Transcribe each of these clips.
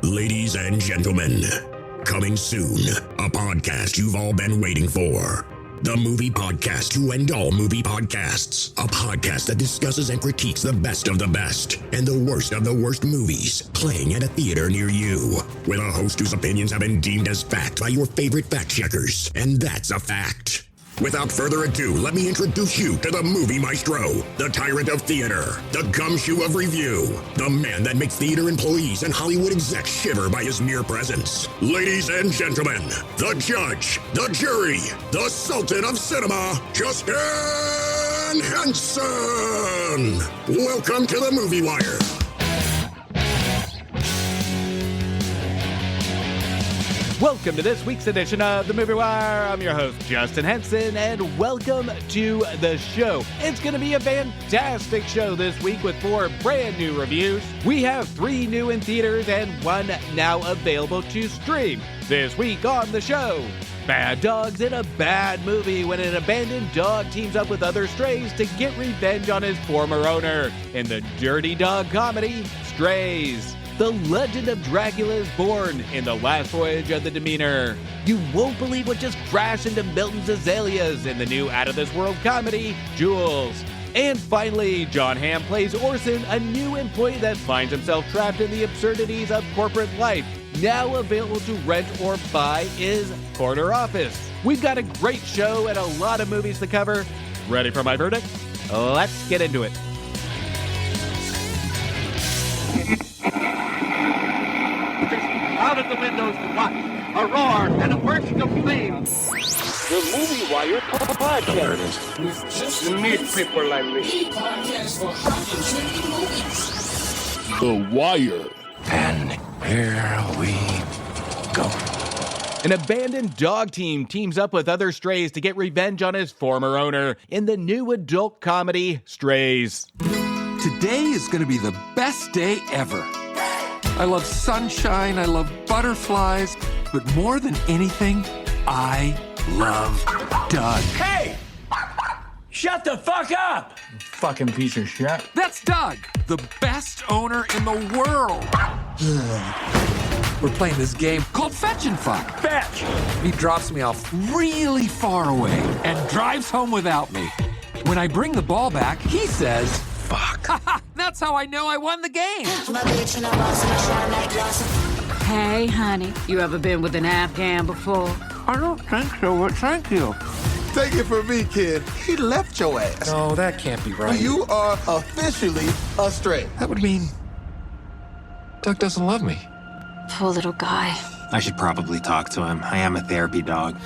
Ladies and gentlemen, coming soon, a podcast you've all been waiting for. The movie podcast to end all movie podcasts. A podcast that discusses and critiques the best of the best and the worst of the worst movies playing at a theater near you. With a host whose opinions have been deemed as fact by your favorite fact checkers. And that's a fact. Without further ado, let me introduce you to the movie maestro, the tyrant of theater, the gumshoe of review, the man that makes theater employees and Hollywood execs shiver by his mere presence. Ladies and gentlemen, the judge, the jury, the sultan of cinema, Justin Henson. Welcome to the Movie Wire. Welcome to this week's edition of The Movie Wire. I'm your host, Justin Henson, and welcome to the show. It's going to be a fantastic show this week with 4 brand new reviews. We have 3 new in theaters and 1 now available to stream. This week on the show, bad dogs in a bad movie when an abandoned dog teams up with other strays to get revenge on his former owner. In the dirty dog comedy, Strays. The legend of Dracula is born in the last voyage of the Demeter. You won't believe what just crashed into Milton's azaleas in the new out-of-this-world comedy, Jules. And finally, John Hamm plays Orson, a new employee that finds himself trapped in the absurdities of corporate life. Now available to rent or buy is Corner Office. We've got a great show and a lot of movies to cover. Ready for my verdict? Let's get into it. Out of the windows to watch a roar and a bursting of flames. The Movie Wire podcast with just meet people like me. Podcast for hot and trendy movies. The Wire. And here we go. An abandoned dog teams up with other strays to get revenge on his former owner in the new adult comedy, Strays. Today is going to be the best day ever. I love sunshine, I love butterflies, but more than anything, I love Doug. Hey! Shut the fuck up! Fucking piece of shit. That's Doug, the best owner in the world. We're playing this game called Fetch and Fuck. Fetch! He drops me off really far away and drives home without me. When I bring the ball back, he says, fuck. That's how I know I won the game. Hey, honey, you ever been with an Afghan before? I don't think so, but thank you. Take it from me, kid. He left your ass. No, that can't be right. You are officially a stray. That would mean Doug doesn't love me. Poor little guy. I should probably talk to him. I am a therapy dog.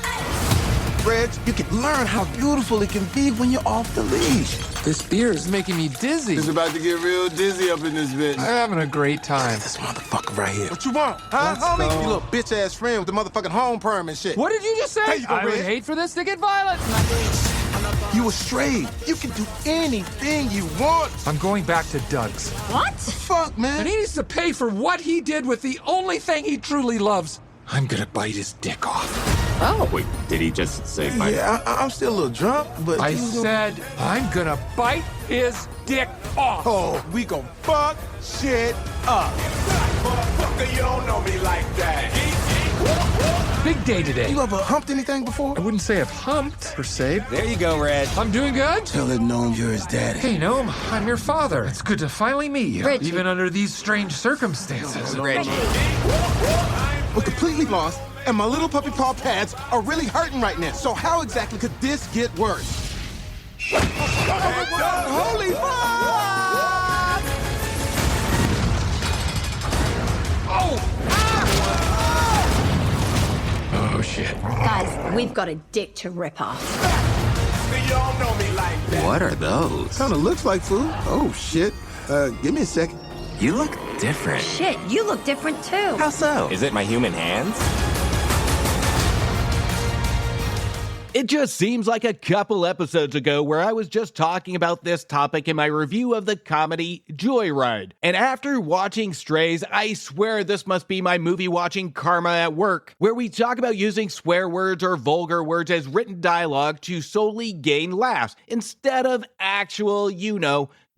Reg, you can learn how beautiful it can be when you're off the leash. This beer is making me dizzy. It's about to get real dizzy up in this bitch. I'm having a great time. This motherfucker right here. What you want? Huh, homie? Go. You little bitch-ass friend with the motherfucking home perm and shit. What did you just say? There you go, I would Red. hate for this to get violent. You a stray. You can do anything you want. I'm going back to Doug's. What? Fuck, man. And he needs to pay for what he did with the only thing he truly loves. I'm gonna bite his dick off. Oh. Wait, did he just say bye? Yeah, I'm still a little drunk, but... I you gonna- said I'm gonna bite his dick off. Oh, we gon' fuck shit up. Motherfucker, you don't know me like that. Big day today. You ever humped anything before? I wouldn't say I've humped, per se. There you go, Red. I'm doing good. Tell it Gnome you're his daddy. Hey, Gnome, I'm your father. It's good to finally meet you, Reggie. even under these strange circumstances. Reggie. We're completely lost, and my little puppy paw pads are really hurting right now. So how exactly could this get worse? Holy fuck! Oh, shit. Guys, we've got a dick to rip off. You don't know me like that. What are those? Kinda looks like food. Oh, shit. Give me a second. You look different. Shit, you look different too. How so? Is it my human hands? It just seems like a couple episodes ago where I was just talking about this topic in my review of the comedy Joyride. And after watching Strays, I swear this must be my movie watching karma at work, where we talk about using swear words or vulgar words as written dialogue to solely gain laughs, instead of actual,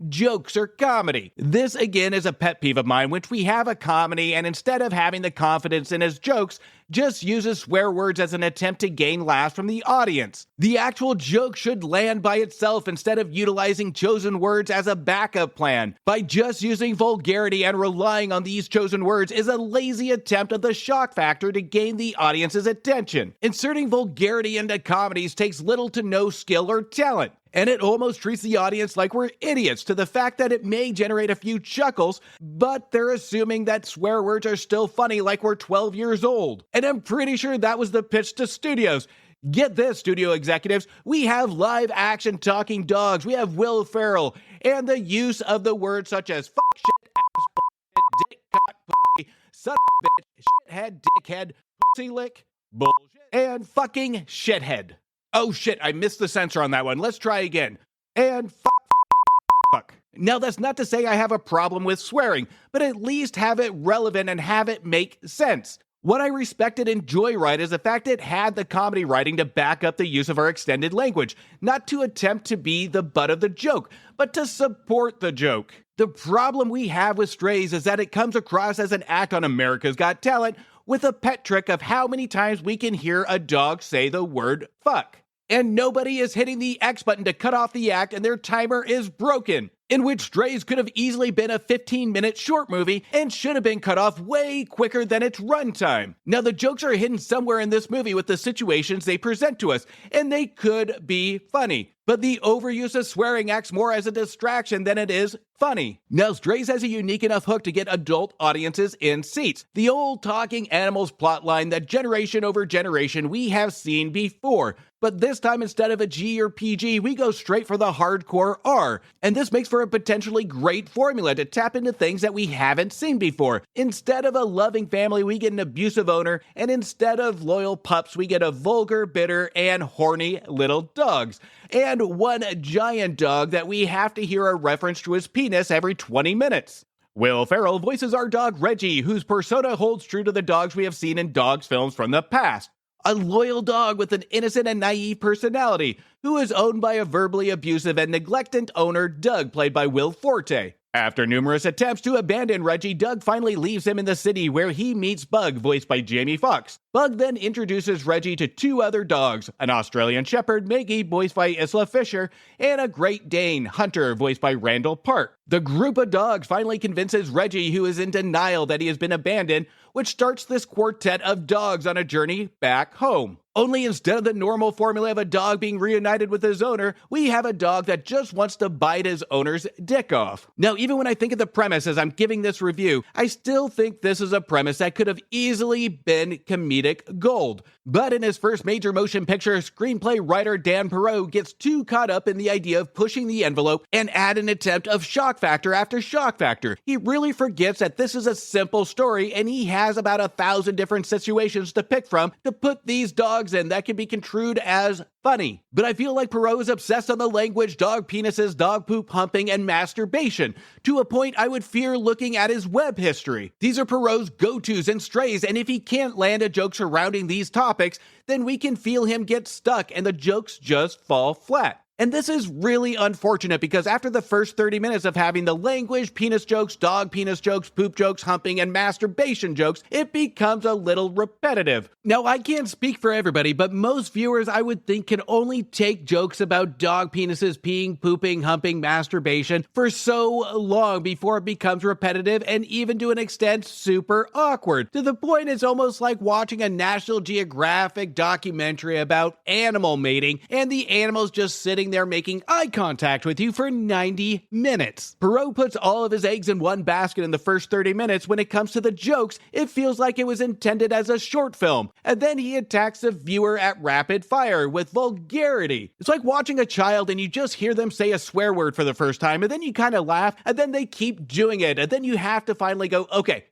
jokes or comedy. This again is a pet peeve of mine, which we have a comedy and instead of having the confidence in his jokes, just uses swear words as an attempt to gain laughs from the audience. The actual joke should land by itself instead of utilizing chosen words as a backup plan. By just using vulgarity and relying on these chosen words is a lazy attempt of the shock factor to gain the audience's attention. Inserting vulgarity into comedies takes little to no skill or talent. And it almost treats the audience like we're idiots to the fact that it may generate a few chuckles, but they're assuming that swear words are still funny like we're 12 years old. And I'm pretty sure that was the pitch to studios. Get this, studio executives, we have live action talking dogs, we have Will Ferrell, and the use of the words such as fuck, shit, ass, bullshit, dick, cock, pussy, son of a bitch, shithead, dickhead, pussy lick, bullshit, and fucking shithead. Oh shit, I missed the censor on that one. Let's try again. And fuck. Now that's not to say I have a problem with swearing, but at least have it relevant and have it make sense. What I respect and enjoy is the fact it had the comedy writing to back up the use of our extended language, not to attempt to be the butt of the joke, but to support the joke. The problem we have with Strays is that it comes across as an act on America's Got Talent with a pet trick of how many times we can hear a dog say the word fuck. And nobody is hitting the X button to cut off the act and their timer is broken. In which Strays could have easily been a 15-minute short movie and should have been cut off way quicker than its runtime. Now the jokes are hidden somewhere in this movie with the situations they present to us, and they could be funny. But the overuse of swearing acts more as a distraction than it is funny. Now Strays has a unique enough hook to get adult audiences in seats. The old talking animals plotline that generation over generation we have seen before. But this time, instead of a G or PG, we go straight for the hardcore R. And this makes for a potentially great formula to tap into things that we haven't seen before. Instead of a loving family, we get an abusive owner. And instead of loyal pups, we get a vulgar, bitter, and horny little dogs. And one giant dog that we have to hear a reference to his penis every 20 minutes. Will Ferrell voices our dog Reggie, whose persona holds true to the dogs we have seen in dogs films from the past. A loyal dog with an innocent and naive personality, who is owned by a verbally abusive and neglectant owner, Doug, played by Will Forte. After numerous attempts to abandon Reggie, Doug finally leaves him in the city where he meets Bug, voiced by Jamie Foxx. Bug then introduces Reggie to two other dogs, an Australian Shepherd, Maggie, voiced by Isla Fisher, and a Great Dane, Hunter, voiced by Randall Park. The group of dogs finally convinces Reggie, who is in denial that he has been abandoned, which starts this quartet of dogs on a journey back home. Only instead of the normal formula of a dog being reunited with his owner, we have a dog that just wants to bite his owner's dick off. Now, even when I think of the premise as I'm giving this review, I still think this is a premise that could have easily been comedic gold. But in his first major motion picture, screenplay writer Dan Perot gets too caught up in the idea of pushing the envelope and add an attempt of shock factor after shock factor. He really forgets that this is a simple story and he has about 1,000 different situations to pick from to put these dogs in that can be construed as funny. But I feel like Perot is obsessed on the language, dog penises, dog poop humping, and masturbation, to a point I would fear looking at his web history. These are Perot's go-tos and strays, and if he can't land a joke surrounding these topics, then we can feel him get stuck and the jokes just fall flat. And this is really unfortunate because after the first 30 minutes of having the language, penis jokes, dog penis jokes, poop jokes, humping, and masturbation jokes, it becomes a little repetitive. Now, I can't speak for everybody, but most viewers I would think can only take jokes about dog penises, peeing, pooping, humping, masturbation for so long before it becomes repetitive and even to an extent super awkward. To the point it's almost like watching a National Geographic documentary about animal mating and the animals just sitting there making eye contact with you for 90 minutes. Perot puts all of his eggs in one basket in the first 30 minutes. When it comes to the jokes, it feels like it was intended as a short film. And then he attacks the viewer at rapid fire with vulgarity. It's like watching a child and you just hear them say a swear word for the first time and then you kind of laugh and then they keep doing it and then you have to finally go, okay,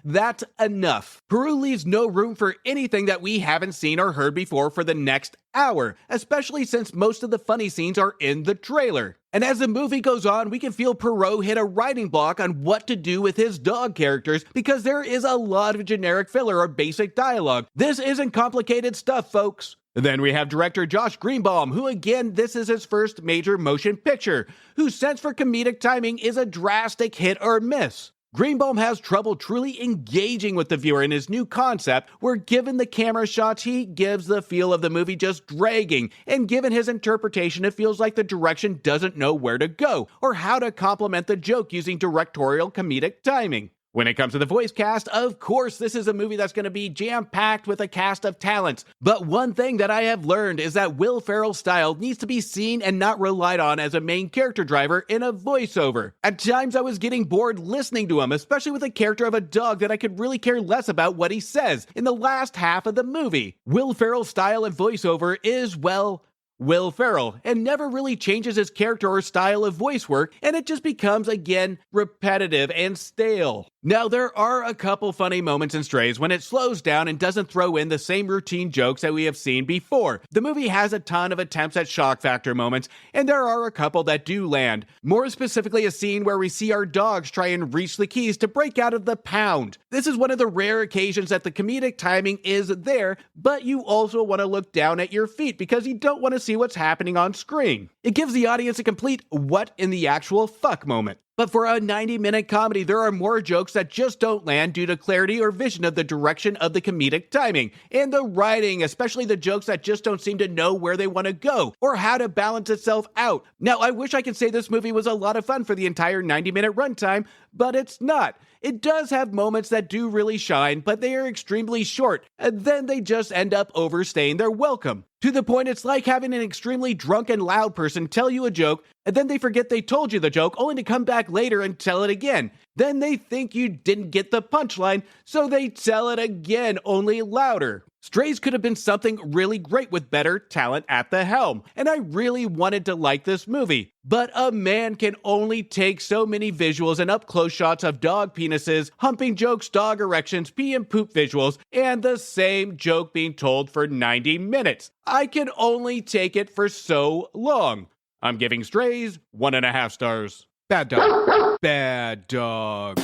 that's enough. Perot leaves no room for anything that we haven't seen or heard before for the next hour, especially since most of the funny scenes are in the trailer. And as the movie goes on, we can feel Perot hit a writing block on what to do with his dog characters because there is a lot of generic filler or basic dialogue. This isn't complicated stuff, folks. Then we have director Josh Greenbaum, who again, this is his first major motion picture, whose sense for comedic timing is a drastic hit or miss. Greenbaum has trouble truly engaging with the viewer in his new concept, where given the camera shots, he gives the feel of the movie just dragging, and given his interpretation, it feels like the direction doesn't know where to go, or how to complement the joke using directorial comedic timing. When it comes to the voice cast, of course, this is a movie that's going to be jam-packed with a cast of talents. But one thing that I have learned is that Will Ferrell's style needs to be seen and not relied on as a main character driver in a voiceover. At times, I was getting bored listening to him, especially with the character of a dog that I could really care less about what he says in the last half of the movie. Will Ferrell's style of voiceover is, well, Will Ferrell, and never really changes his character or style of voice work, and it just becomes, again, repetitive and stale. Now, there are a couple funny moments in Strays when it slows down and doesn't throw in the same routine jokes that we have seen before. The movie has a ton of attempts at shock factor moments, and there are a couple that do land. More specifically, a scene where we see our dogs try and reach the keys to break out of the pound. This is one of the rare occasions that the comedic timing is there, but you also want to look down at your feet because you don't want to see what's happening on screen. It gives the audience a complete what in the actual fuck moment. But for a 90-minute comedy, there are more jokes that just don't land due to clarity or vision of the direction of the comedic timing. And the writing, especially the jokes that just don't seem to know where they want to go or how to balance itself out. Now, I wish I could say this movie was a lot of fun for the entire 90-minute runtime, but it's not. It does have moments that do really shine, but they are extremely short, and then they just end up overstaying their welcome. To the point, it's like having an extremely drunk and loud person tell you a joke, and then they forget they told you the joke, only to come back later and tell it again. Then they think you didn't get the punchline, so they tell it again, only louder. Strays could have been something really great with better talent at the helm, and I really wanted to like this movie. But a man can only take so many visuals and up-close shots of dog penises, humping jokes, dog erections, pee and poop visuals, and the same joke being told for 90 minutes. I can only take it for so long. I'm giving Strays 1.5 stars. Bad dog. Bad dog.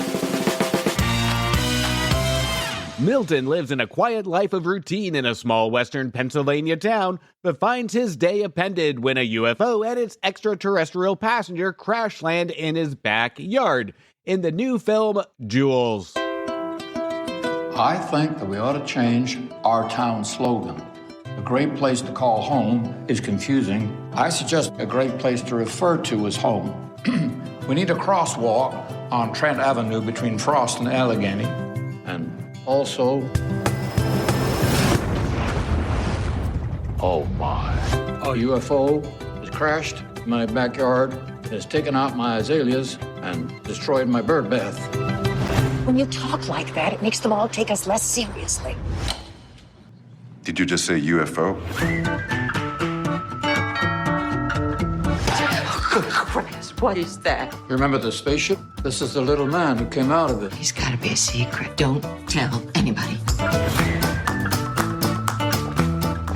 Milton lives in a quiet life of routine in a small western Pennsylvania town, but finds his day upended when a UFO and its extraterrestrial passenger crash land in his backyard. In the new film, Jules. I think that we ought to change our town slogan. A great place to call home is confusing. I suggest a great place to refer to as home. We need a crosswalk on Trent Avenue between Frost and Allegheny. And also, oh my, a UFO has crashed in my backyard, has taken out my azaleas, and destroyed my bird bath. When you talk like that, it makes them all take us less seriously. Did you just say UFO? Good Christ, what is that? You remember the spaceship? This is the little man who came out of it. He's gotta be a secret. Don't tell anybody.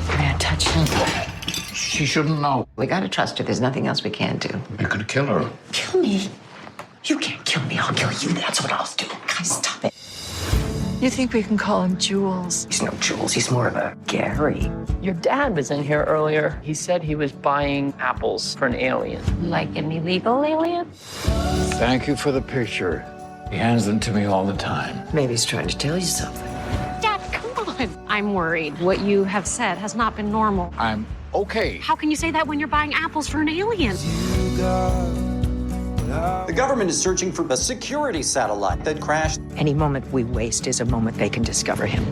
May I touch him? She shouldn't know. We gotta trust her. There's nothing else we can do. You could kill her. Kill me? You can't kill me. I'll kill you. That's what I'll do. Guys, stop it. You think we can call him Jules? He's no Jules. He's more of a Gary. Your dad was in here earlier. He said he was buying apples for an alien. Like an illegal alien? Thank you for the picture. He hands them to me all the time. Maybe he's trying to tell you something. Dad, come on. I'm worried. What you have said has not been normal. I'm okay. How can you say that when you're buying apples for an alien? The government is searching for a security satellite that crashed. Any moment we waste is a moment they can discover him.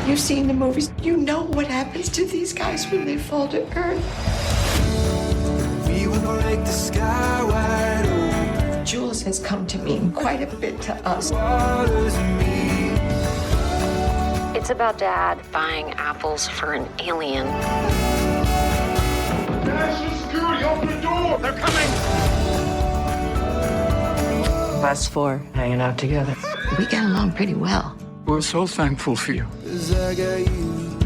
You've seen the movies. You know what happens to these guys when they fall to earth. We will break the sky wide open. Jules has come to mean quite a bit to us. It's about Dad buying apples for an alien. National security, open the door! They're coming! Us four hanging out together. We get along pretty well. We're so thankful for you. 'Cause I got you,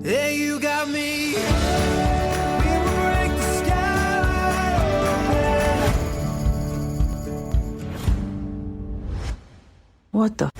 and you got me. We will break the sky. What the?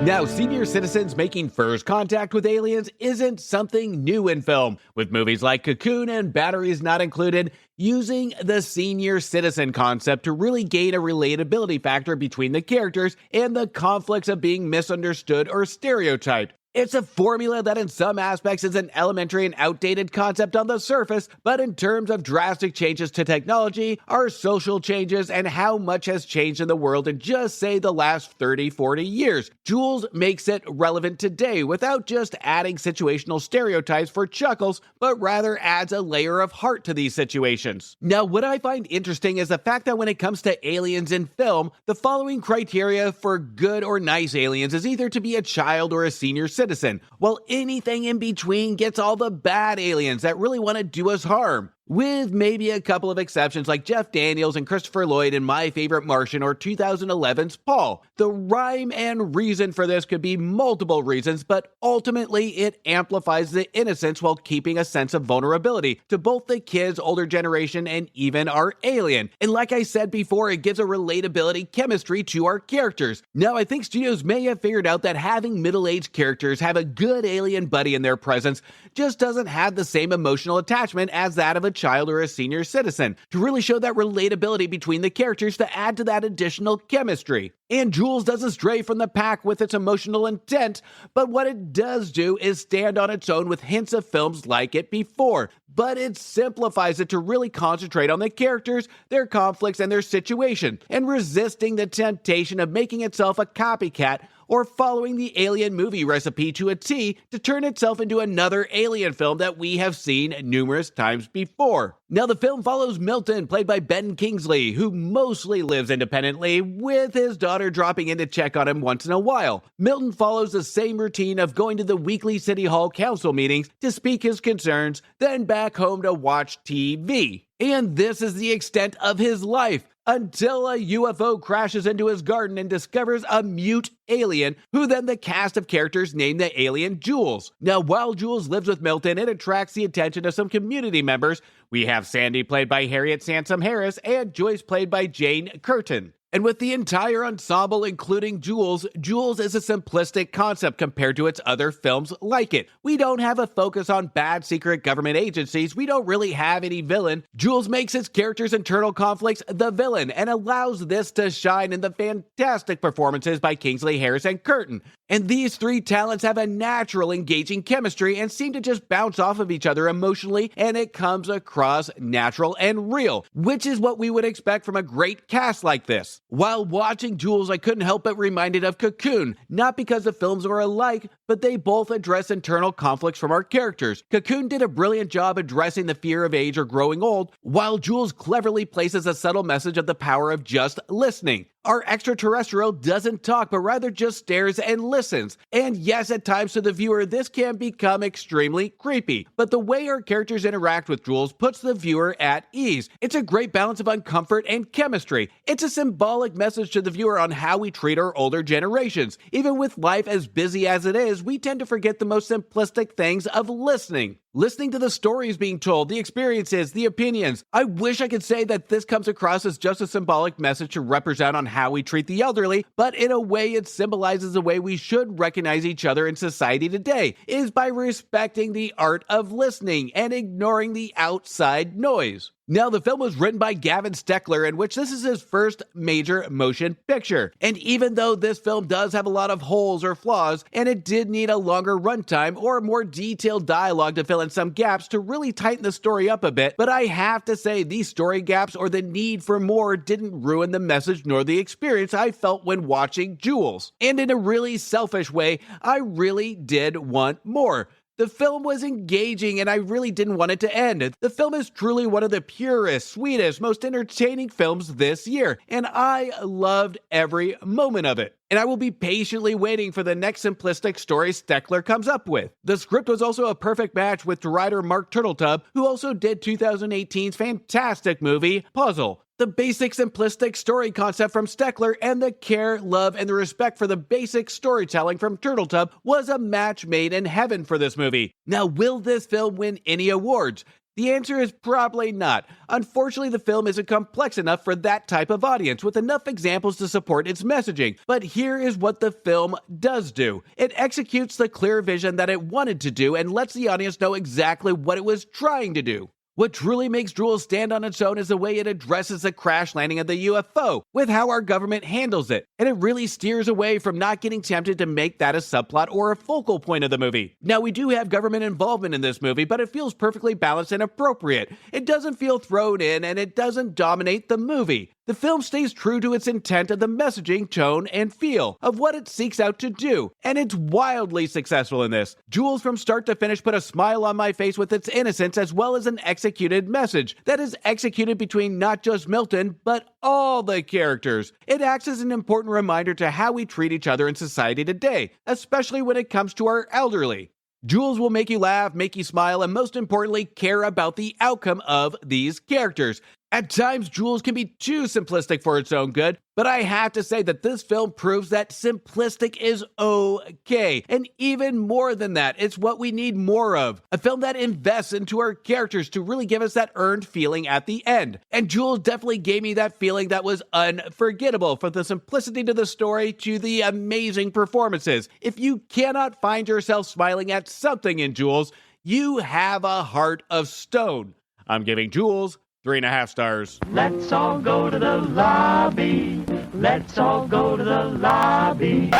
Now, senior citizens making first contact with aliens isn't something new in film, with movies like Cocoon and Batteries Not Included using the senior citizen concept to really gain a relatability factor between the characters and the conflicts of being misunderstood or stereotyped. It's a formula that in some aspects is an elementary and outdated concept on the surface, but in terms of drastic changes to technology, our social changes, and how much has changed in the world in just say the last 30-40 years, Jules makes it relevant today without just adding situational stereotypes for chuckles, but rather adds a layer of heart to these situations. Now, what I find interesting is the fact that when it comes to aliens in film, the following criteria for good or nice aliens is either to be a child or a senior citizen, while anything in between gets all the bad aliens that really want to do us harm. With maybe a couple of exceptions like Jeff Daniels and Christopher Lloyd in My Favorite Martian or 2011's Paul. The rhyme and reason for this could be multiple reasons, but ultimately it amplifies the innocence while keeping a sense of vulnerability to both the kids, older generation, and even our alien. And like I said before, it gives a relatability chemistry to our characters. Now, I think studios may have figured out that having middle-aged characters have a good alien buddy in their presence just doesn't have the same emotional attachment as that of a child or a senior citizen, to really show that relatability between the characters to add to that additional chemistry. And Jules doesn't stray from the pack with its emotional intent, but what it does do is stand on its own with hints of films like it before. But it simplifies it to really concentrate on the characters, their conflicts, and their situation, and resisting the temptation of making itself a copycat or following the Alien movie recipe to a T to turn itself into another Alien film that we have seen numerous times before. Now, the film follows Milton, played by Ben Kingsley, who mostly lives independently, with his daughter dropping in to check on him once in a while. Milton follows the same routine of going to the weekly City Hall Council meetings to speak his concerns, then back home to watch TV. And this is the extent of his life, until a UFO crashes into his garden and discovers a mute alien, who then the cast of characters name the alien Jules. Now, while Jules lives with Milton, it attracts the attention of some community members. We have Sandy, played by Harriet Sansom Harris, and Joyce, played by Jane Curtin. And with the entire ensemble, including Jules, Jules is a simplistic concept compared to its other films like it. We don't have a focus on bad secret government agencies. We don't really have any villain. Jules makes its characters' internal conflicts the villain and allows this to shine in the fantastic performances by Kingsley, Harris, and Curtin. And these three talents have a natural, engaging chemistry and seem to just bounce off of each other emotionally, and it comes across natural and real, which is what we would expect from a great cast like this. While watching Jules, I couldn't help but reminded of Cocoon, not because the films are alike, but they both address internal conflicts from our characters. Cocoon did a brilliant job addressing the fear of age or growing old, while Jules cleverly places a subtle message of the power of just listening. Our extraterrestrial doesn't talk, but rather just stares and listens. And yes, at times to the viewer, this can become extremely creepy. But the way our characters interact with Jules puts the viewer at ease. It's a great balance of uncomfort and chemistry. It's a symbolic message to the viewer on how we treat our older generations. Even with life as busy as it is, we tend to forget the most simplistic things of listening. Listening to the stories being told, the experiences, the opinions. I wish I could say that this comes across as just a symbolic message to represent on how we treat the elderly, but in a way it symbolizes the way we should recognize each other in society today, is by respecting the art of listening and ignoring the outside noise. Now, the film was written by Gavin Steckler, in which this is his first major motion picture. And even though this film does have a lot of holes or flaws, and it did need a longer runtime or more detailed dialogue to fill in some gaps to really tighten the story up a bit, but I have to say these story gaps or the need for more didn't ruin the message nor the experience I felt when watching Jules. And in a really selfish way, I really did want more. The film was engaging and I really didn't want it to end. The film is truly one of the purest, sweetest, most entertaining films this year, and I loved every moment of it. And I will be patiently waiting for the next simplistic story Steckler comes up with. The script was also a perfect match with writer Mark Turtletub, who also did 2018's fantastic movie, Puzzle. The basic simplistic story concept from Steckler and the care, love, and the respect for the basic storytelling from Turtletub was a match made in heaven for this movie. Now, will this film win any awards? The answer is probably not. Unfortunately, the film isn't complex enough for that type of audience, with enough examples to support its messaging. But here is what the film does do. It executes the clear vision that it wanted to do and lets the audience know exactly what it was trying to do. What truly makes Jules stand on its own is the way it addresses the crash landing of the UFO, with how our government handles it, and it really steers away from not getting tempted to make that a subplot or a focal point of the movie. Now, we do have government involvement in this movie, but it feels perfectly balanced and appropriate. It doesn't feel thrown in, and it doesn't dominate the movie. The film stays true to its intent of the messaging, tone, and feel of what it seeks out to do, and it's wildly successful in this. Jules from start to finish put a smile on my face with its innocence as well as an executed message that is executed between not just Milton, but all the characters. It acts as an important reminder to how we treat each other in society today, especially when it comes to our elderly. Jules will make you laugh, make you smile, and most importantly, care about the outcome of these characters. At times, Jules can be too simplistic for its own good, but I have to say that this film proves that simplistic is okay. And even more than that, it's what we need more of. A film that invests into our characters to really give us that earned feeling at the end. And Jules definitely gave me that feeling that was unforgettable, from the simplicity to the story to the amazing performances. If you cannot find yourself smiling at something in Jules, you have a heart of stone. I'm giving Jules 3.5 stars. Let's all go to the lobby. Let's all go to the lobby.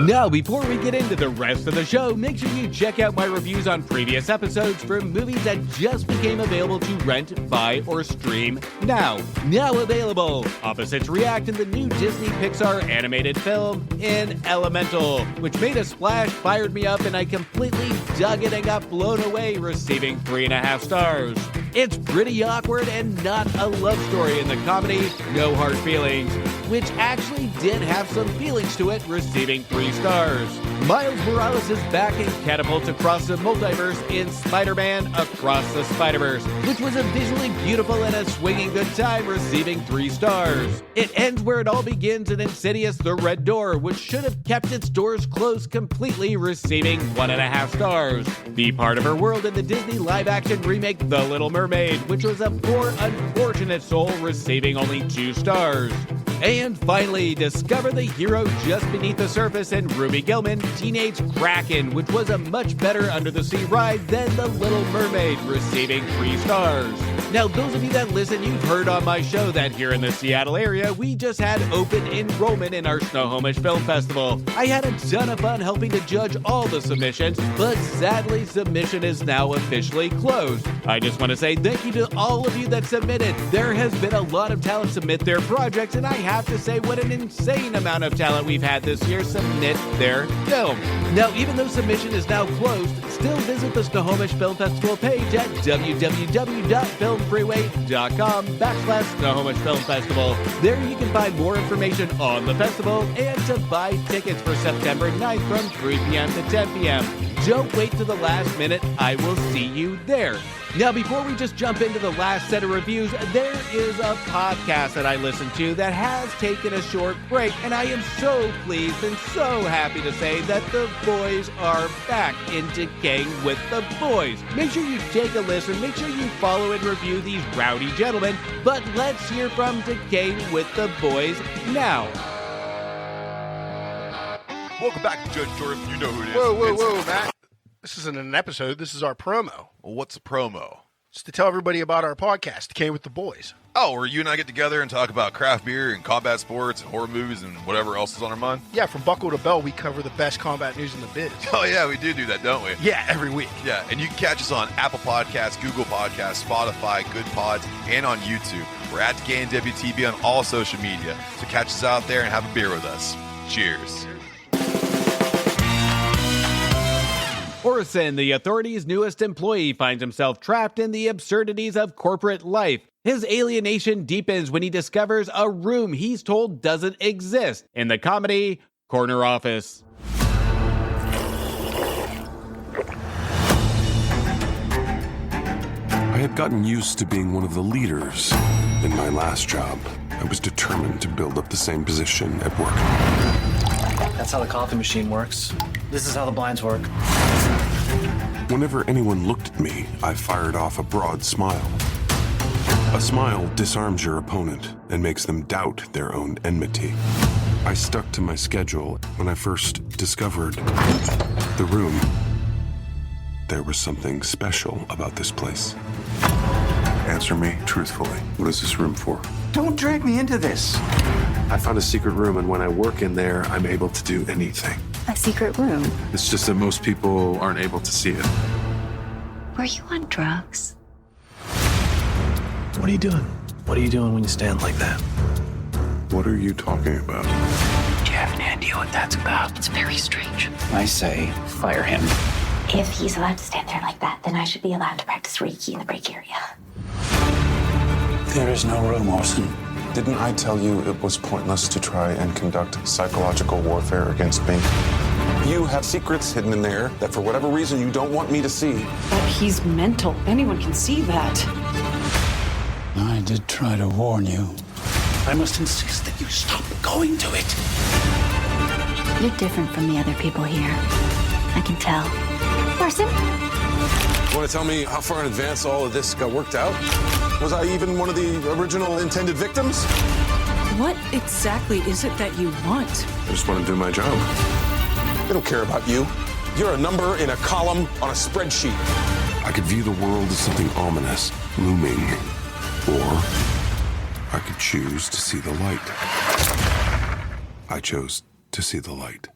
Now, before we get into the rest of the show, make sure you check out my reviews on previous episodes for movies that just became available to rent, buy, or stream now. Now available, Opposites React in the new Disney Pixar animated film in Elemental, which made a splash, fired me up, and I completely dug it and got blown away, receiving 3.5 stars. It's pretty awkward and not a love story in the comedy No Hard Feelings, which actually did have some feelings to it, receiving 3 stars. Miles Morales is back and catapults across the multiverse in Spider-Man Across the Spider-Verse, which was a visually beautiful and a swinging good time, receiving 3 stars. It ends where it all begins in Insidious The Red Door, which should have kept its doors closed completely, receiving 1.5 stars. Be part of her world in the Disney live-action remake The Little Mermaid, which was a poor, unfortunate soul, receiving only 2 stars. And finally, discover the hero just beneath the surface in Ruby Gillman, Teenage Kraken, which was a much better under-the-sea ride than The Little Mermaid, receiving 3 stars. Now, those of you that listen, you've heard on my show that here in the Seattle area, we just had open enrollment in our Snohomish Film Festival. I had a ton of fun helping to judge all the submissions, but sadly, submission is now officially closed. I just want to say thank you to all of you that submitted. There has been a lot of talent submit their projects, and I have to say what an insane amount of talent we've had this year submit their film. Now, even though submission is now closed, still visit the Snohomish Film Festival page at www.filmfreeway.com/Snohomish Film Festival. There you can find more information on the festival and to buy tickets for September 9th from 3 p.m. to 10 p.m. Don't wait to the last minute. I will see you there. Now, before we just jump into the last set of reviews, there is a podcast that I listen to that has taken a short break, and I am so pleased and so happy to say that the boys are back in Decaying with the Boys. Make sure you take a listen, make sure you follow and review these rowdy gentlemen, but let's hear from Decaying with the Boys now. Welcome back to Judge Jordan. You know who it is. Whoa, Matt. This isn't an episode. This is our promo. Well, what's a promo? Just to tell everybody about our podcast, Decay with the Boys. Oh, where you and I get together and talk about craft beer and combat sports and horror movies and whatever else is on our mind? Yeah, from buckle to bell, we cover the best combat news in the biz. Oh, yeah, we do that, don't we? Yeah, every week. Yeah, and you can catch us on Apple Podcasts, Google Podcasts, Spotify, Good Pods, and on YouTube. We're at Decay and WTB on all social media, so catch us out there and have a beer with us. Cheers. Orson, the authorities' newest employee, finds himself trapped in the absurdities of corporate life. His alienation deepens when he discovers a room he's told doesn't exist in the comedy Corner Office. I had gotten used to being one of the leaders in my last job. I was determined to build up the same position at work. That's how the coffee machine works. This is how the blinds work. Whenever anyone looked at me, I fired off a broad smile. A smile disarms your opponent and makes them doubt their own enmity. I stuck to my schedule. When I first discovered the room, there was something special about this place. Answer me truthfully. What is this room for? Don't drag me into this. I found a secret room, and when I work in there, I'm able to do anything. A secret room? It's just that most people aren't able to see it. Were you on drugs? What are you doing? What are you doing when you stand like that? What are you talking about? Do you have any idea what that's about? It's very strange. I say, fire him. If he's allowed to stand there like that, then I should be allowed to practice Reiki in the break area. There is no room, Orson. Didn't I tell you it was pointless to try and conduct psychological warfare against me? You have secrets hidden in there that for whatever reason you don't want me to see. But he's mental. Anyone can see that. I did try to warn you. I must insist that you stop going to it. You're different from the other people here. I can tell. Orson? You want to tell me how far in advance all of this got worked out? Was I even one of the original intended victims? What exactly is it that you want? I just want to do my job. I don't care about you. You're a number in a column on a spreadsheet. I could view the world as something ominous, looming. Or I could choose to see the light. I chose to see the light.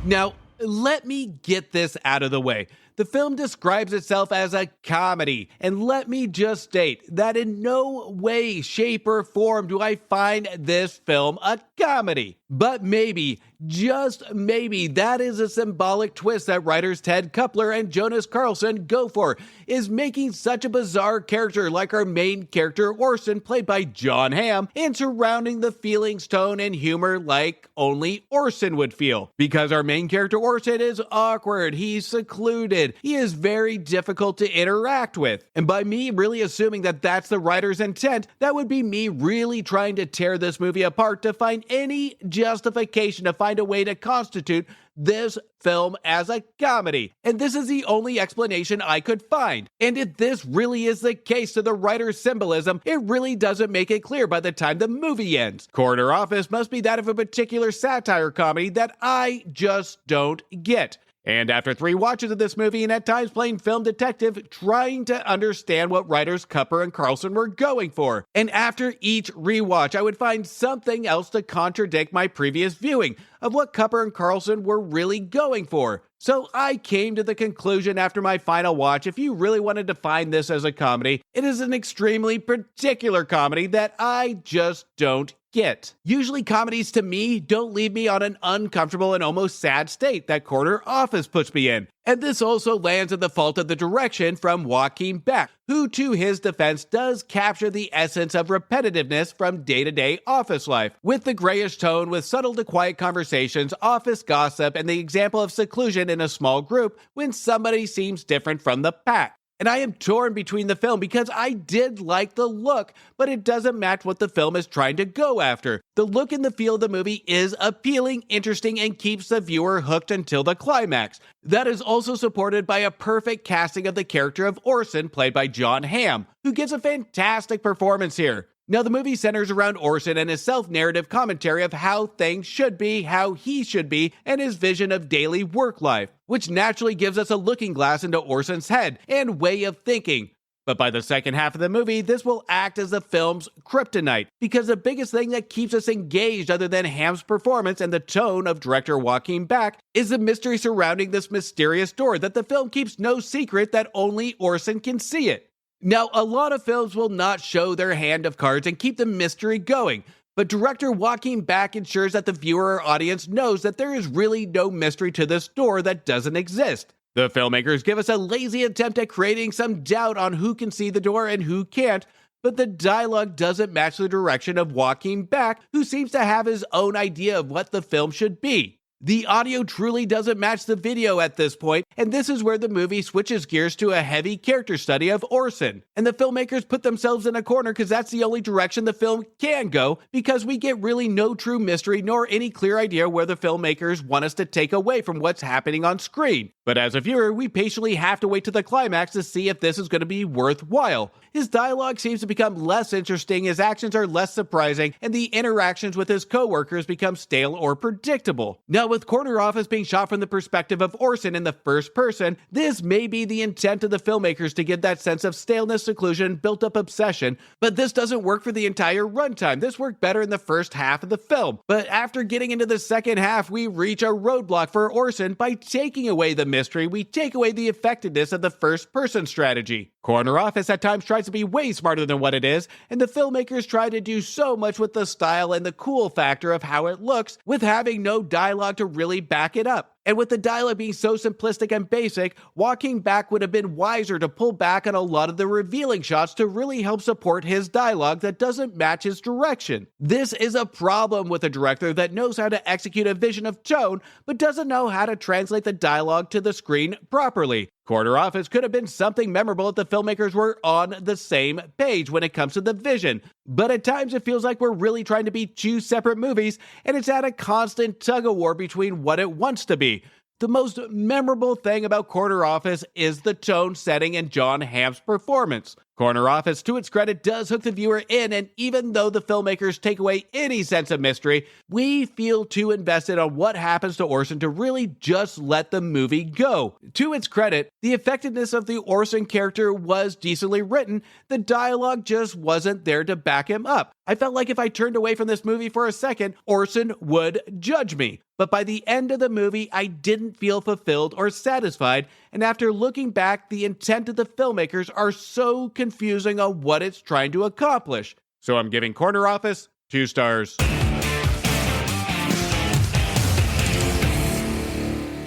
Now, let me get this out of the way. The film describes itself as a comedy, and let me just state that in no way, shape, or form do I find this film a comedy. But maybe, just maybe, that is a symbolic twist that writers Ted Kupler and Jonas Carlson go for, is making such a bizarre character like our main character Orson, played by John Hamm, and surrounding the feelings, tone, and humor like only Orson would feel. Because our main character Orson is awkward, he's secluded, he is very difficult to interact with. And by me really assuming that that's the writer's intent, that would be me really trying to tear this movie apart to find any justification to find a way to constitute this film as a comedy. And this is the only explanation I could find. And if this really is the case to the writer's symbolism, it really doesn't make it clear by the time the movie ends. Corner Office must be that of a particular satire comedy that I just don't get. And after 3 watches of this movie and at times playing film detective, trying to understand what writers Kupper and Carlson were going for. And after each rewatch, I would find something else to contradict my previous viewing of what Kupper and Carlson were really going for. So I came to the conclusion after my final watch, if you really wanted to find this as a comedy, it is an extremely particular comedy that I just don't get. Usually comedies to me don't leave me on an uncomfortable and almost sad state that Corner Office puts me in. And this also lands at the fault of the direction from Joaquin Beck, who to his defense does capture the essence of repetitiveness from day-to-day office life, with the grayish tone with subtle to quiet conversations, office gossip, and the example of seclusion in a small group when somebody seems different from the pack. And I am torn between the film because I did like the look, but it doesn't match what the film is trying to go after. The look and the feel of the movie is appealing, interesting, and keeps the viewer hooked until the climax. That is also supported by a perfect casting of the character of Orson, played by John Hamm, who gives a fantastic performance here. Now, the movie centers around Orson and his self-narrative commentary of how things should be, how he should be, and his vision of daily work life, which naturally gives us a looking glass into Orson's head and way of thinking. But by the second half of the movie, this will act as the film's kryptonite, because the biggest thing that keeps us engaged other than Hamm's performance and the tone of director Joaquin Beck is the mystery surrounding this mysterious door that the film keeps no secret that only Orson can see it. Now, a lot of films will not show their hand of cards and keep the mystery going, but director Joaquin Beck ensures that the viewer or audience knows that there is really no mystery to this door that doesn't exist. The filmmakers give us a lazy attempt at creating some doubt on who can see the door and who can't, but the dialogue doesn't match the direction of Joaquin Beck, who seems to have his own idea of what the film should be. The audio truly doesn't match the video at this point, and this is where the movie switches gears to a heavy character study of Orson. And the filmmakers put themselves in a corner because that's the only direction the film can go, because we get really no true mystery nor any clear idea where the filmmakers want us to take away from what's happening on screen. But as a viewer, we patiently have to wait to the climax to see if this is going to be worthwhile. His dialogue seems to become less interesting, his actions are less surprising, and the interactions with his co-workers become stale or predictable. Now, with Corner Office being shot from the perspective of Orson in the first person, this may be the intent of the filmmakers to give that sense of staleness, seclusion, built-up obsession, but this doesn't work for the entire runtime. This worked better in the first half of the film, but after getting into the second half, we reach a roadblock for Orson by taking away the mystery, we take away the effectiveness of the first-person strategy. Corner Office at times tries to be way smarter than what it is, and the filmmakers try to do so much with the style and the cool factor of how it looks, with having no dialogue to really back it up. And with the dialogue being so simplistic and basic, walking back would have been wiser to pull back on a lot of the revealing shots to really help support his dialogue that doesn't match his direction. This is a problem with a director that knows how to execute a vision of tone, but doesn't know how to translate the dialogue to the screen properly. Corner Office could have been something memorable if the filmmakers were on the same page when it comes to the vision, but at times it feels like we're really trying to be two separate movies, and it's at a constant tug-of-war between what it wants to be. The most memorable thing about Corner Office is the tone setting and Jon Hamm's performance. Corner Office, to its credit, does hook the viewer in, and even though the filmmakers take away any sense of mystery, we feel too invested on what happens to Orson to really just let the movie go. To its credit, the effectiveness of the Orson character was decently written, the dialogue just wasn't there to back him up. I felt like if I turned away from this movie for a second, Orson would judge me. But by the end of the movie, I didn't feel fulfilled or satisfied, and after looking back, the intent of the filmmakers are so confusing on what it's trying to accomplish. So I'm giving Corner Office 2 stars.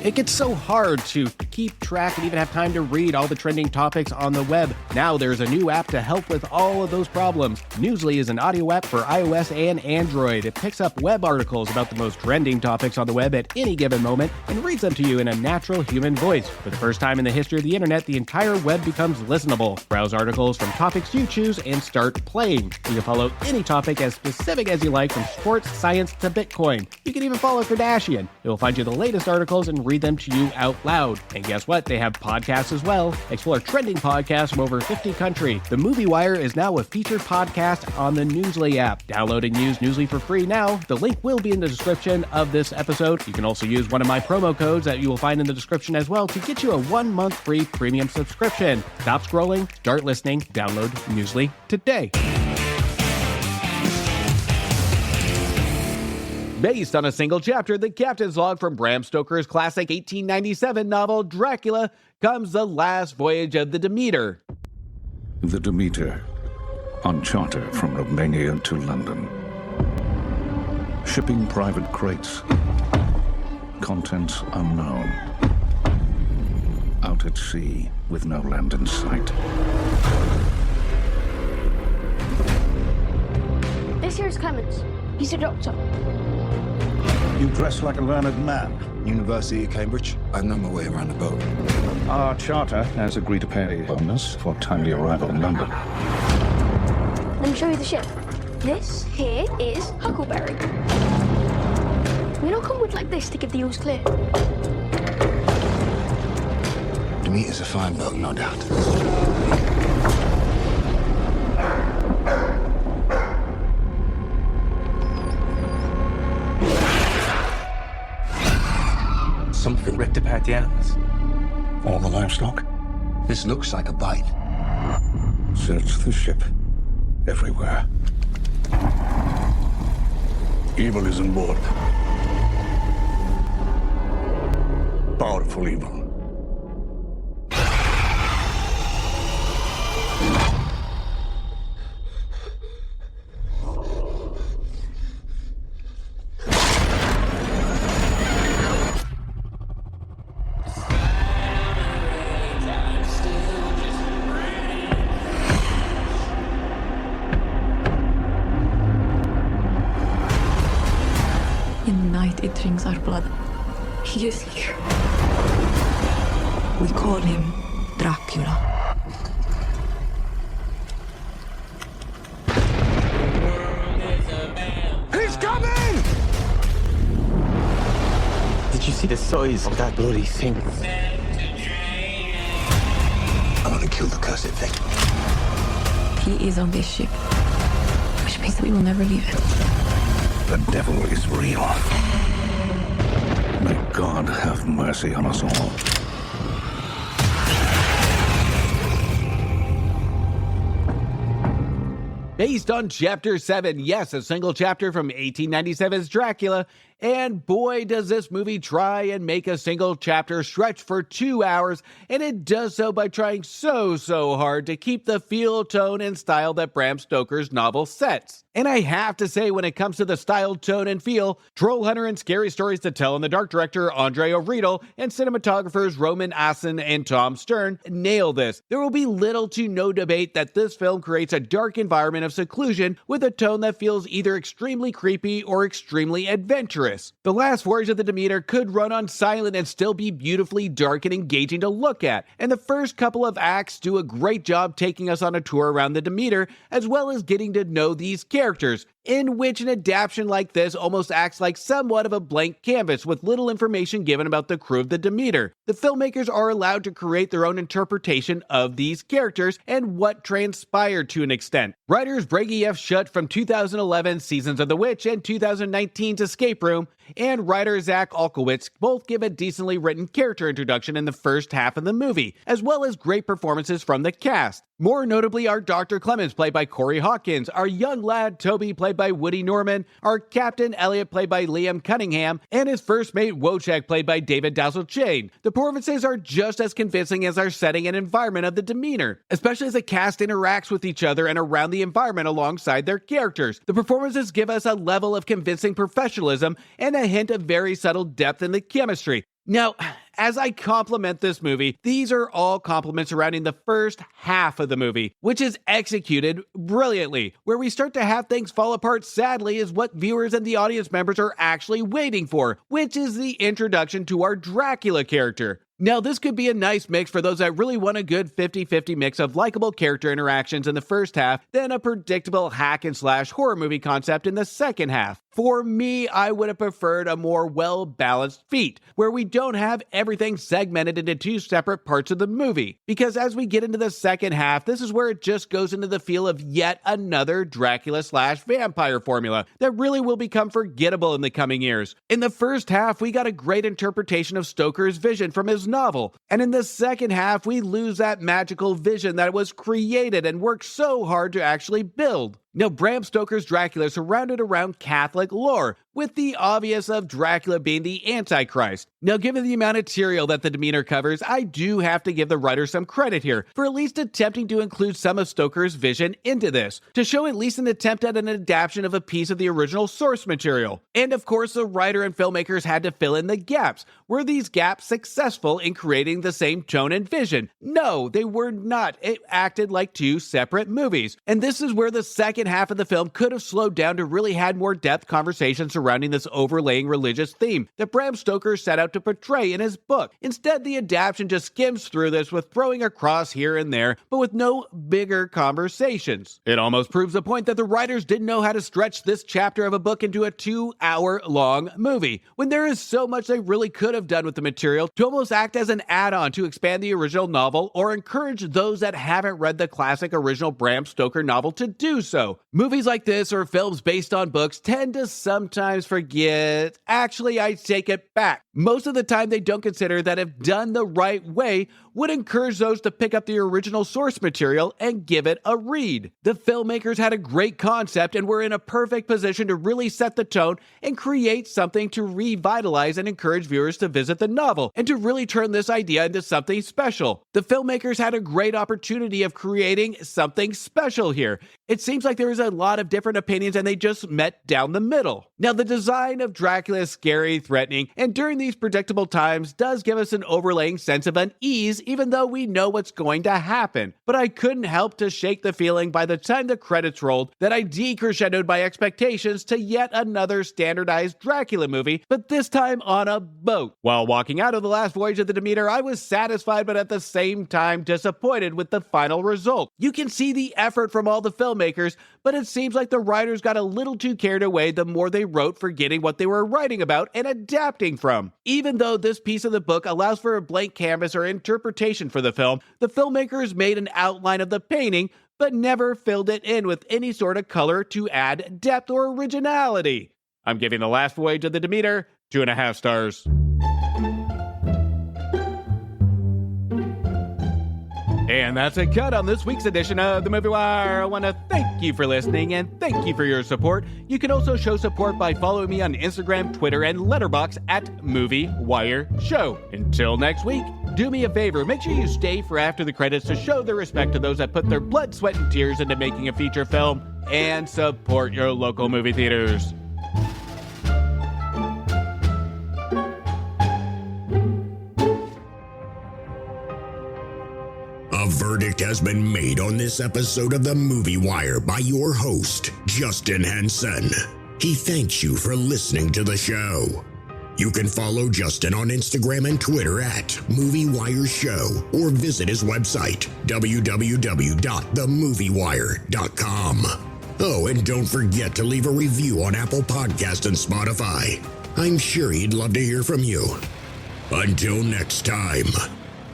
It gets so hard to keep track and even have time to read all the trending topics on the web. Now there's a new app to help with all of those problems. Newsly is an audio app for iOS and Android. It picks up web articles about the most trending topics on the web at any given moment and reads them to you in a natural human voice. For the first time in the history of the internet, the entire web becomes listenable. Browse articles from topics you choose and start playing. You can follow any topic as specific as you like, from sports, science, to Bitcoin. You can even follow Kardashian. It will find you the latest articles and read them to you out loud. And guess what? They have podcasts as well. Explore trending podcasts from over 50 countries. The Movie Wire is now a featured podcast on the Newsly app. Download and use Newsly for free now. The link will be in the description of this episode. You can also use one of my promo codes that you will find in the description as well to get you a 1-month free premium subscription. Stop scrolling, start listening, download Newsly today. Based on a single chapter, the captain's log from Bram Stoker's classic 1897 novel Dracula, comes The Last Voyage of the Demeter. The Demeter, on charter from Romania to London. Shipping private crates. Contents unknown. Out at sea with no land in sight. This here's Clemens. He's a doctor. You dress like a learned man. University of Cambridge. I know my way around the boat. Our charter has agreed to pay a bonus for timely arrival in London. Let me show you the ship. This here is Huckleberry. We don't come with like this to give the ooze clear. Demeter's a fine boat, no doubt. Something ripped apart the animals. All the livestock? This looks like a bite. Search the ship. Everywhere. Evil is on board. Powerful evil. In the night, it drinks our blood. He is here. We call him Dracula. He's coming! Did you see the size of that bloody thing? I want to kill the cursed thing. He is on this ship, which means that we will never leave it. The devil is real. May God have mercy on us all. Based on Chapter 7, yes, a single chapter from 1897's Dracula, and boy does this movie try and make a single chapter stretch for 2 hours, and it does so by trying so hard to keep the feel, tone, and style that Bram Stoker's novel sets. And I have to say, when it comes to the style, tone, and feel, Troll Hunter and Scary Stories to Tell in the Dark director Andre O'Riedel and cinematographers Roman Assen and Tom Stern nail this. There will be little to no debate that this film creates a dark environment of seclusion with a tone that feels either extremely creepy or extremely adventurous. The last voyage of the Demeter could run on silent and still be beautifully dark and engaging to look at, and the first couple of acts do a great job taking us on a tour around the Demeter, as well as getting to know these characters, in which an adaptation like this almost acts like somewhat of a blank canvas with little information given about the crew of the Demeter. The filmmakers are allowed to create their own interpretation of these characters and what transpired to an extent. Writers Bragi F. Schutt from 2011's Seasons of the Witch and 2019's Escape Room, and writer Zach Olkowitz both give a decently written character introduction in the first half of the movie, as well as great performances from the cast. More notably are Dr. Clemens, played by Corey Hawkins, our young lad Toby, played by Woody Norman, our Captain Elliot, played by Liam Cunningham, and his first mate Wojciech, played by David Dazzle-Chain. The performances are just as convincing as our setting and environment of the Demeter, especially as the cast interacts with each other and around the environment alongside their characters. The performances give us a level of convincing professionalism and a hint of very subtle depth in the chemistry. Now, as I compliment this movie, these are all compliments surrounding the first half of the movie, which is executed brilliantly. Where we start to have things fall apart, sadly, is what viewers and the audience members are actually waiting for, which is the introduction to our Dracula character. Now, this could be a nice mix for those that really want a good 50-50 mix of likable character interactions in the first half, then a predictable hack-and-slash horror movie concept in the second half. For me, I would have preferred a more well-balanced feat, where we don't have everything segmented into two separate parts of the movie. Because as we get into the second half, this is where it just goes into the feel of yet another Dracula/vampire formula that really will become forgettable in the coming years. In the first half, we got a great interpretation of Stoker's vision from his novel, and in the second half, we lose that magical vision that was created and worked so hard to actually build. Now, Bram Stoker's Dracula is surrounded around Catholic lore, with the obvious of Dracula being the Antichrist. Now, given the amount of material that the Demeter covers, I do have to give the writer some credit here for at least attempting to include some of Stoker's vision into this, to show at least an attempt at an adaptation of a piece of the original source material. And of course, the writer and filmmakers had to fill in the gaps. Were these gaps successful in creating the same tone and vision? No, they were not. It acted like two separate movies. And this is where the second half of the film could have slowed down to really had more depth conversation surrounding this overlaying religious theme that Bram Stoker set out to portray in his book. Instead, the adaptation just skims through this with throwing across here and there, but with no bigger conversations. It almost proves the point that the writers didn't know how to stretch this chapter of a book into a 2-hour-long movie, when there is so much they really could have done with the material to almost act as an add-on to expand the original novel or encourage those that haven't read the classic original Bram Stoker novel to do so. Movies like this or films based on books tend to sometimes forget. Actually, I take it back. Most of the time, they don't consider that if done the right way, would encourage those to pick up the original source material and give it a read. The filmmakers had a great concept and were in a perfect position to really set the tone and create something to revitalize and encourage viewers to visit the novel and to really turn this idea into something special. The filmmakers had a great opportunity of creating something special here. It seems like there is a lot of different opinions and they just met down the middle. Now, the design of Dracula is scary, threatening, and during these predictable times does give us an overlaying sense of unease, even though we know what's going to happen. But I couldn't help to shake the feeling by the time the credits rolled that I decrescendoed my expectations to yet another standardized Dracula movie, but this time on a boat. While walking out of the last Voyage of the Demeter, I was satisfied but at the same time disappointed with the final result. You can see the effort from all the filmmakers, but it seems like the writers got a little too carried away the more they wrote, forgetting what they were writing about and adapting from. Even though this piece of the book allows for a blank canvas or interpretation for the film, the filmmakers made an outline of the painting, but never filled it in with any sort of color to add depth or originality. I'm giving The Last Voyage of the Demeter 2.5 stars. And that's a cut on this week's edition of The Movie Wire. I want to thank you for listening and thank you for your support. You can also show support by following me on Instagram, Twitter, and Letterboxd at Movie Wire Show. Until next week, do me a favor, make sure you stay for after the credits to show their respect to those that put their blood, sweat, and tears into making a feature film, and support your local movie theaters. A verdict has been made on this episode of The Movie Wire by your host, Justin Henson. He thanks you for listening to the show. You can follow Justin on Instagram and Twitter at Movie Wire Show or visit his website, www.themoviewire.com. Oh, and don't forget to leave a review on Apple Podcasts and Spotify. I'm sure he'd love to hear from you. Until next time,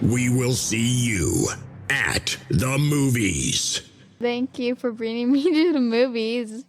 we will see you at the movies. Thank you for bringing me to the movies.